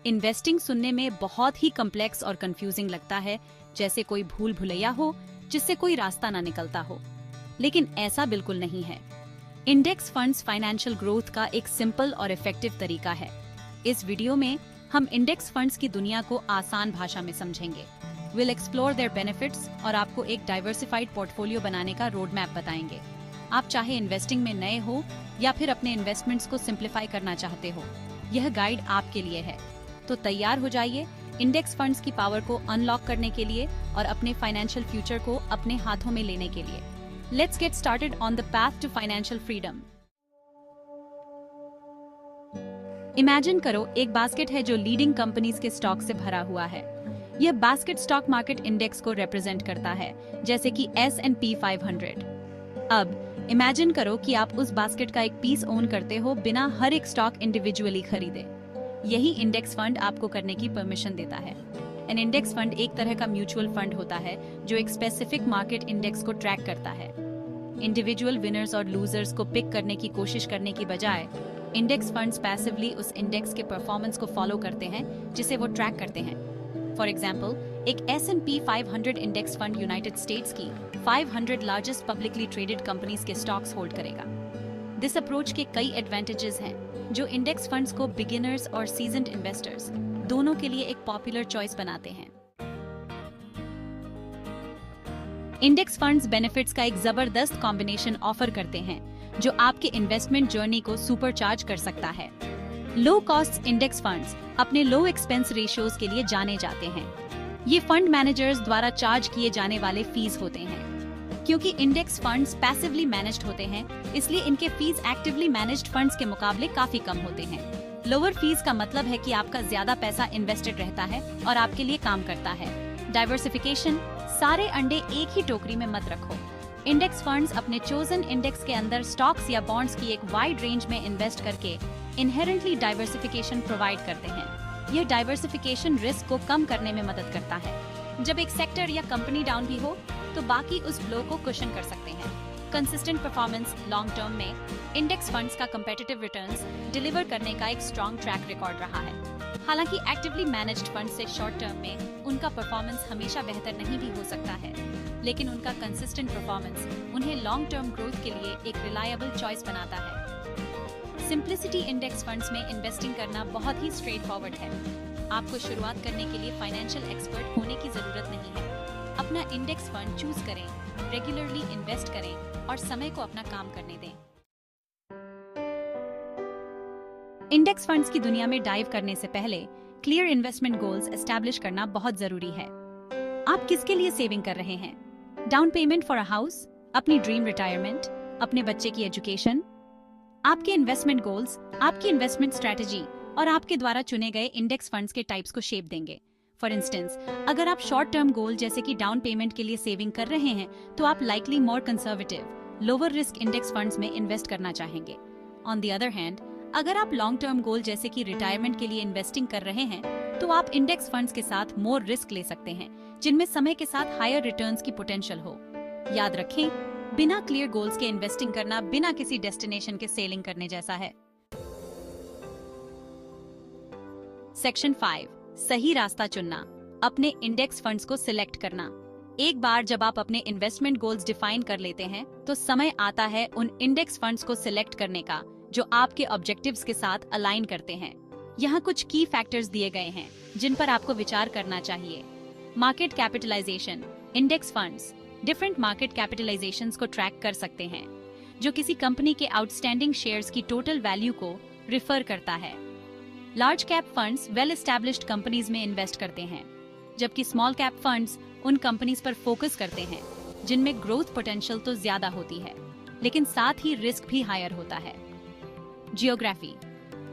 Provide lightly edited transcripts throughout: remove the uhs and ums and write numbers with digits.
Investing सुनने में बहुत ही कॉम्प्लेक्स और कंफ्यूजिंग लगता है, जैसे कोई भूल भुलैया हो जिससे कोई रास्ता ना निकलता हो। लेकिन ऐसा बिल्कुल नहीं है। इंडेक्स फंड्स फाइनेंशियल ग्रोथ का एक सिंपल और इफेक्टिव तरीका है। इस वीडियो में हम इंडेक्स फंड्स की दुनिया को आसान भाषा में समझेंगे। विल एक्सप्लोर देयर बेनिफिट्स और आपको एक डाइवर्सिफाइड पोर्टफोलियो बनाने का रोड मैप बताएंगे। आप चाहे इन्वेस्टिंग में नए हो या फिर अपने इन्वेस्टमेंट्स को सिंप्लीफाई करना चाहते हो, यह गाइड आपके लिए है। तो तैयार हो जाइए इंडेक्स फंड्स की पावर को अनलॉक करने के लिए और अपने फाइनेंशियल फ्यूचर को अपने हाथों में लेने के लिए। Let's get started on the path to financial freedom. Imagine करो एक बास्केट है जो लीडिंग कंपनीज के स्टॉक से भरा हुआ है। यह बास्केट स्टॉक मार्केट इंडेक्स को रिप्रेजेंट करता है, जैसे कि S&P 500। अब इमेजिन करो कि आप उस बास्केट का एक पीस ओन करते हो बिना हर एक स्टॉक इंडिविजुअली खरीदे। यही इंडेक्स फंड आपको करने की परमिशन देता है। एन इंडेक्स फंड एक तरह का म्यूचुअल फंड होता है जो एक स्पेसिफिक मार्केट इंडेक्स को ट्रैक करता है। इंडिविजुअल विनर्स और लूजर्स को पिक करने की कोशिश करने की बजाय इंडेक्स फंड्स पैसिवली उस इंडेक्स के परफॉर्मेंस को फॉलो करते हैं जिसे वो ट्रैक करते हैं। फॉर एग्जाम्पल, एक S&P 500 index fund United states की 500 लार्जेस्ट पब्लिकली ट्रेडेड कंपनीज के स्टॉक्स होल्ड करेगा। दिस अप्रोच के कई एडवांटेजेस हैं जो इंडेक्स फंड्स को बिगिनर्स और सीजन्ड इन्वेस्टर्स दोनों के लिए एक पॉपुलर चॉइस बनाते हैं। इंडेक्स फंड्स बेनिफिट्स का एक जबरदस्त कॉम्बिनेशन ऑफर करते हैं जो आपके इन्वेस्टमेंट जर्नी को सुपरचार्ज कर सकता है। लो कॉस्ट इंडेक्स फंड्स अपने लो एक्सपेंस रेशियोज के लिए जाने जाते हैं। ये फंड मैनेजर्स द्वारा चार्ज किए जाने वाले फीस होते हैं। क्योंकि इंडेक्स फंड्स पैसिवली मैनेज्ड होते हैं, इसलिए इनके फीस एक्टिवली मैनेज्ड फंड्स के मुकाबले काफी कम होते हैं। लोअर फीस का मतलब है कि आपका ज्यादा पैसा इन्वेस्टेड रहता है और आपके लिए काम करता है। डाइवर्सिफिकेशन, सारे अंडे एक ही टोकरी में मत रखो। इंडेक्स फंड्स अपने चोजन इंडेक्स के अंदर स्टॉक्स या बॉन्ड्स की एक वाइड रेंज में इन्वेस्ट करके इनहेरेंटली डाइवर्सिफिकेशन प्रोवाइड करते हैं। यह डाइवर्सिफिकेशन रिस्क को कम करने में मदद करता है। जब एक सेक्टर या कंपनी डाउन भी हो तो बाकी उस ब्लो को कुशन कर सकते हैं। कंसिस्टेंट परफॉर्मेंस लॉन्ग टर्म में इंडेक्स फंड्स का कंपेटिटिव रिटर्न्स डिलीवर करने का एक स्ट्रॉन्ग ट्रैक रिकॉर्ड रहा है। हालांकि एक्टिवली मैनेज्ड फंड से शॉर्ट टर्म में उनका परफॉर्मेंस हमेशा बेहतर नहीं भी हो सकता है, लेकिन उनका कंसिस्टेंट परफॉर्मेंस उन्हें लॉन्ग टर्म ग्रोथ के लिए एक रिलायबल चॉइस बनाता है। सिंप्लिसिटी इंडेक्स फंड्स में इन्वेस्टिंग करना बहुत ही स्ट्रेट फॉरवर्ड है। आपको शुरुआत करने के लिए फाइनेंशियल एक्सपर्ट होने की जरूरत नहीं है। अपना इंडेक्स फंड चूज करें, रेगुलरली इन्वेस्ट करें और समय को अपना काम करने दें। इंडेक्स फंड्स की दुनिया में डाइव करने से पहले क्लियर इन्वेस्टमेंट गोल्स एस्टैब्लिश करना बहुत जरूरी है। आप किसके लिए सेविंग कर रहे हैं? Down payment for a house, अपनी ड्रीम रिटायरमेंट, अपने बच्चे की एजुकेशन? आपके इन्वेस्टमेंट गोल्स आपकी इन्वेस्टमेंट स्ट्रेटेजी और आपके द्वारा चुने गए इंडेक्स फंड्स के टाइप्स को शेप देंगे। फॉर इंस्टेंस, अगर आप शॉर्ट टर्म गोल जैसे कि डाउन पेमेंट के लिए सेविंग कर रहे हैं तो आप लाइकली मोर conservative, lower risk index funds में इन्वेस्ट करना चाहेंगे। ऑन द अदर हैंड, अगर आप लॉन्ग टर्म गोल जैसे कि रिटायरमेंट के लिए इन्वेस्टिंग कर रहे हैं तो आप इंडेक्स फंड्स के साथ मोर रिस्क ले सकते हैं जिनमें समय के साथ हायर रिटर्न्स की पोटेंशियल हो। याद रखें, बिना क्लियर गोल्स के इन्वेस्टिंग करना बिना किसी डेस्टिनेशन के सेलिंग करने जैसा है। सेक्शन 5, सही रास्ता चुनना, अपने इंडेक्स फंड्स को सिलेक्ट करना। एक बार जब आप अपने इन्वेस्टमेंट गोल्स डिफाइन कर लेते हैं तो समय आता है उन इंडेक्स फंड्स को सिलेक्ट करने का जो आपके ऑब्जेक्टिव्स के साथ अलाइन करते हैं। यहाँ कुछ की फैक्टर्स दिए गए हैं जिन पर आपको विचार करना चाहिए। Market capitalisation, index funds different market capitalisations को ट्रैक कर सकते हैं जो किसी कंपनी के आउटस्टैंडिंग शेयर्स की टोटल वैल्यू को रिफर करता है। Large cap funds well established companies में इन्वेस्ट करते हैं, जबकि स्मॉल कैप फंड्स उन कंपनीज पर फोकस करते हैं जिनमें ग्रोथ पोटेंशियल तो ज्यादा होती है लेकिन साथ ही रिस्क भी हायर होता है। जियोग्राफी,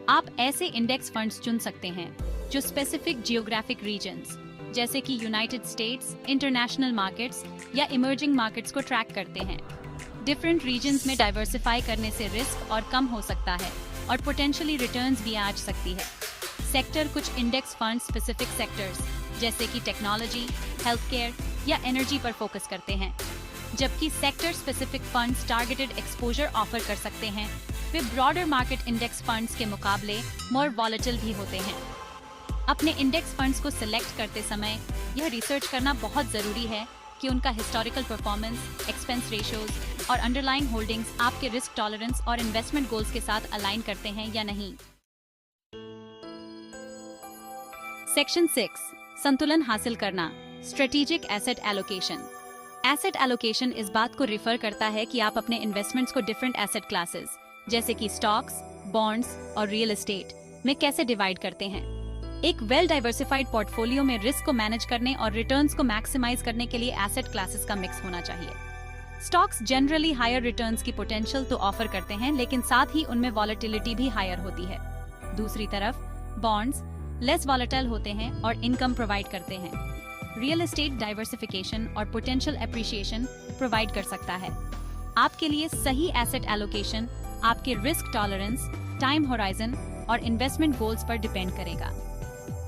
आप ऐसे इंडेक्स फंड्स चुन सकते हैं जो स्पेसिफिक जियोग्राफिक रीजन्स जैसे कि यूनाइटेड स्टेट्स, इंटरनेशनल मार्केट्स या इमर्जिंग मार्केट्स को ट्रैक करते हैं। डिफरेंट रीजन्स में डाइवर्सिफाई करने से रिस्क और कम हो सकता है और पोटेंशियली रिटर्न्स भी आ सकती है। सेक्टर, कुछ इंडेक्स फंड स्पेसिफिक सेक्टर्स जैसे कि टेक्नोलॉजी, हेल्थ केयर या एनर्जी पर फोकस करते हैं, जबकि sector specific funds targeted exposure offer कर सकते हैं। वे ब्रॉडर मार्केट इंडेक्स फंड्स के मुकाबले मोर वॉलेटिल भी होते हैं। अपने इंडेक्स फंड्स को सिलेक्ट करते समय यह रिसर्च करना बहुत जरूरी है कि उनका हिस्टोरिकल परफॉर्मेंस, एक्सपेंस रेशियोज और अंडरलाइंग होल्डिंग्स आपके रिस्क टॉलरेंस और इन्वेस्टमेंट गोल्स के साथ अलाइन करते हैं या नहीं। सेक्शन 6, संतुलन हासिल करना, strategic asset allocation. Asset allocation इस बात को रिफर करता है कि आप अपने इन्वेस्टमेंट्स को डिफरेंट एसेट क्लासेस जैसे कि स्टॉक्स, बॉन्ड्स और रियल एस्टेट में कैसे डिवाइड करते हैं। एक वेल डाइवर्सिफाइड पोर्टफोलियो में रिस्क को मैनेज करने और रिटर्न्स को मैक्सिमाइज करने के लिए एसेट क्लासेस का मिक्स होना चाहिए। स्टॉक्स जनरली हायर रिटर्न्स की पोटेंशियल तो ऑफर करते हैं, लेकिन साथ ही उनमें वॉलेटिलिटी भी हायर होती है। दूसरी तरफ बॉन्ड्स लेस वॉलेटाइल होते हैं और इनकम प्रोवाइड करते हैं। रियल एस्टेट डाइवर्सिफिकेशन और पोटेंशियल एप्रिसिएशन प्रोवाइड कर सकता है। आपके लिए सही एसेट एलोकेशन आपके रिस्क टॉलरेंस, टाइम होराइजन और इन्वेस्टमेंट गोल्स पर डिपेंड करेगा।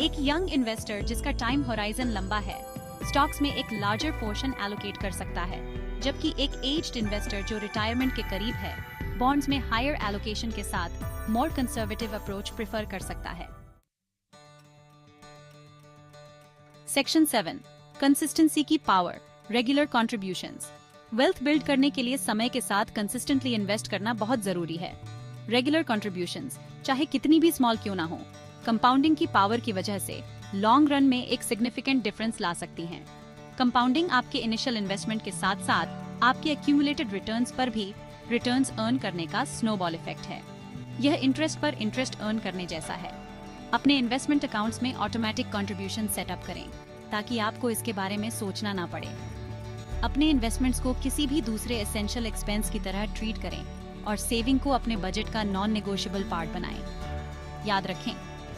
एक यंग इन्वेस्टर जिसका टाइम होराइजन लंबा है स्टॉक्स में एक लार्जर पोर्शन एलोकेट कर सकता है, जबकि एक एज्ड इन्वेस्टर जो रिटायरमेंट के करीब है बॉन्ड्स में हायर एलोकेशन के साथ मोर कंजर्वेटिव अप्रोच प्रेफर कर सकता है। सेक्शन 7, कंसिस्टेंसी की power, regular contributions. Wealth build करने के लिए समय के साथ कंसिस्टेंटली इन्वेस्ट करना बहुत जरूरी है। रेगुलर कॉन्ट्रीब्यूशंस चाहे कितनी भी स्मॉल क्यों ना हो, कंपाउंडिंग की पावर की वजह से लॉन्ग रन में एक सिग्निफिकेंट डिफरेंस ला सकती हैं। कंपाउंडिंग आपके इनिशियल इन्वेस्टमेंट के साथ साथ आपके एक्यूमुलेटेड रिटर्न्स पर भी रिटर्न्स अर्न करने का स्नोबॉल इफेक्ट है। यह इंटरेस्ट पर इंटरेस्ट अर्न करने जैसा है। अपने इन्वेस्टमेंट अकाउंट्स में ऑटोमेटिक कंट्रीब्यूशन सेटअप करें ताकि आपको इसके बारे में सोचना ना पड़े। अपने इन्वेस्टमेंट्स को किसी भी दूसरे एसेंशियल एक्सपेंस की तरह ट्रीट करें और सेविंग को अपने बजट का नॉन नेगोशिएबल पार्ट बनाएं। याद रखें,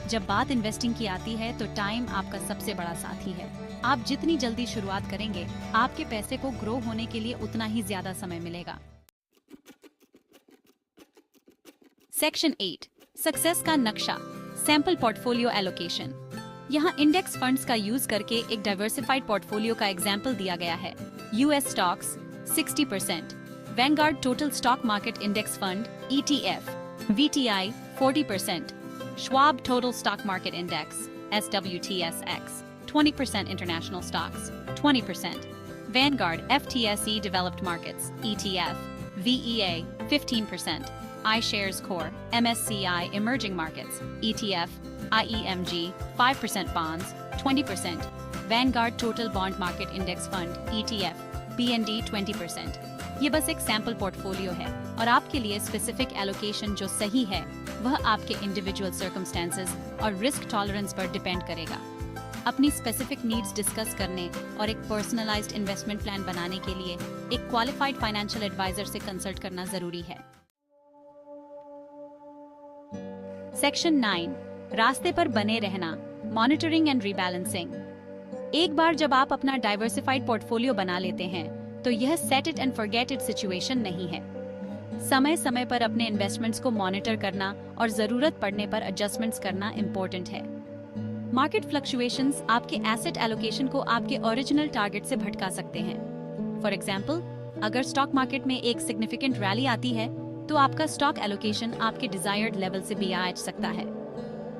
जब बात इन्वेस्टिंग की आती है तो टाइम आपका सबसे बड़ा साथी है। आप जितनी जल्दी शुरुआत करेंगे आपके पैसे को ग्रो होने के लिए उतना ही ज्यादा समय मिलेगा। सेक्शन 8, सक्सेस का नक्शा, सैंपल पोर्टफोलियो एलोकेशन। यहाँ इंडेक्स फंड्स का यूज करके एक डाइवर्सिफाइड पोर्टफोलियो का एग्जाम्पल दिया गया है। US stocks 60%, Vanguard total stock market index fund ETF VTI 40%, Schwab total stock market index SWTSX 20%, international stocks 20%, Vanguard FTSE developed markets ETF VEA 15%, iShares Core MSCI emerging markets ETF IEMG 5%, bonds 20%, Vanguard total bond market index fund ETF BND 20%। ये बस एक sample portfolio है और आपके लिए specific allocation जो सही है वह आपके इंडिविजुअल सर्कमस्टेंसेस और रिस्क टॉलरेंस पर डिपेंड करेगा। अपनी स्पेसिफिक नीड्स डिस्कस करने और एक पर्सनलाइज्ड इन्वेस्टमेंट प्लान बनाने के लिए एक क्वालिफाइड फाइनेंशियल एडवाइजर से कंसल्ट करना जरूरी है। सेक्शन 9, रास्ते पर बने रहना, मॉनिटरिंग एंड रीबैलेंसिंग। एक बार जब आप अपना डाइवर्सिफाइड पोर्टफोलियो बना लेते हैं तो यह set it and forget it situation नहीं है। समय समय पर अपने इन्वेस्टमेंट्स को मॉनिटर करना और जरूरत पड़ने पर एडजस्टमेंट्स करना इम्पोर्टेंट है। मार्केट फ्लक्चुएशंस आपके एसेट एलोकेशन को आपके ओरिजिनल टारगेट से भटका सकते हैं। फॉर एग्जाम्पल, अगर स्टॉक मार्केट में एक सिग्निफिकेंट रैली आती है तो आपका स्टॉक एलोकेशन आपके डिजायर्ड लेवल से भी आ सकता है।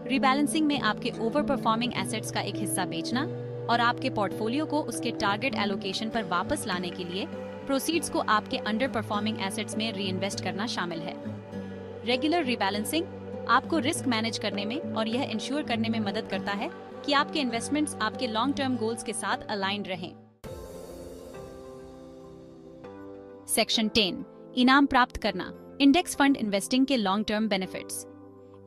रीबैलेंसिंग में आपके ओवर परफॉर्मिंग एसेट्स का एक हिस्सा बेचना और आपके पोर्टफोलियो को उसके टारगेट एलोकेशन पर वापस लाने के लिए प्रोसीड्स को आपके अंडर परफॉर्मिंग एसेट्स में रीइन्वेस्ट करना शामिल है। रेगुलर रीबैलेंसिंग आपको रिस्क मैनेज करने में और यह इंश्योर करने में मदद करता है कि आपके इन्वेस्टमेंट्स आपके लॉन्ग टर्म गोल्स के साथ अलाइंड रहें। सेक्शन 10, इनाम प्राप्त करना, इंडेक्स फंड इन्वेस्टिंग के long term benefits.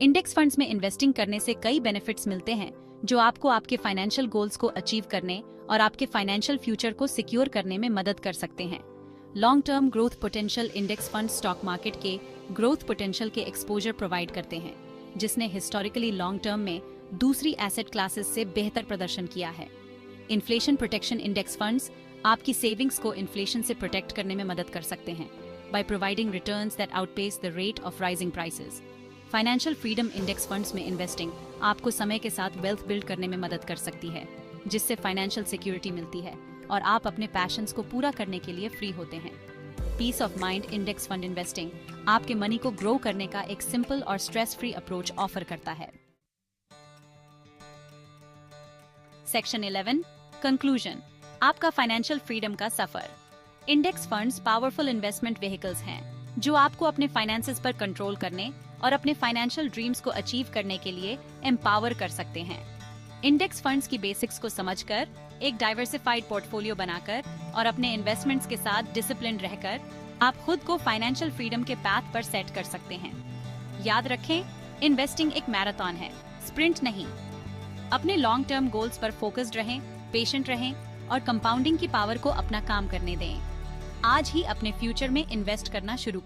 Index funds में इन्वेस्टिंग करने से कई बेनिफिट्स मिलते हैं जो आपको आपके फाइनेंशियल गोल्स को अचीव करने और आपके फाइनेंशियल फ्यूचर को सिक्योर करने में मदद कर सकते हैं। Long term growth potential index fund stock market के ग्रोथ पोटेंशियल के एक्सपोजर प्रोवाइड करते हैं, जिसने हिस्टोरिकली लॉन्ग टर्म में दूसरी एसेट क्लासेस से बेहतर प्रदर्शन किया है। इन्फ्लेशन प्रोटेक्शन इंडेक्स फंड्स आपकी सेविंग्स को इन्फ्लेशन से प्रोटेक्ट करने में मदद कर सकते हैं by providing returns that outpace the rate of rising prices. Financial freedom index funds में इन्वेस्टिंग आपको समय के साथ वेल्थ बिल्ड करने में मदद कर सकती है, जिससे फाइनेंशियल सिक्योरिटी मिलती है और आप अपने पैशंस को पूरा करने के लिए फ्री होते हैं। Peace of mind index fund investing आपके मनी को ग्रो करने का एक सिंपल और स्ट्रेस फ्री अप्रोच ऑफर करता है। सेक्शन 11 कंक्लूजन, आपका फाइनेंशियल फ्रीडम का सफर। Index funds powerful investment vehicles हैं जो आपको अपने फाइनेंसेस पर कंट्रोल करने और अपने फाइनेंशियल ड्रीम्स को अचीव करने के लिए एम्पावर कर सकते हैं। इंडेक्स फंड्स की बेसिक्स को समझकर, एक डाइवर्सिफाइड पोर्टफोलियो बनाकर और अपने इन्वेस्टमेंट्स के साथ डिसिप्लिन रहकर आप खुद को फाइनेंशियल फ्रीडम के पाथ पर सेट कर सकते हैं। याद रखें, इन्वेस्टिंग एक मैराथन है, स्प्रिंट नहीं। अपने लॉन्ग टर्म गोल्स पर फोकस्ड रहें, पेशेंट रहें और कंपाउंडिंग की पावर को अपना काम करने दें। आज ही अपने फ्यूचर में इन्वेस्ट करना शुरू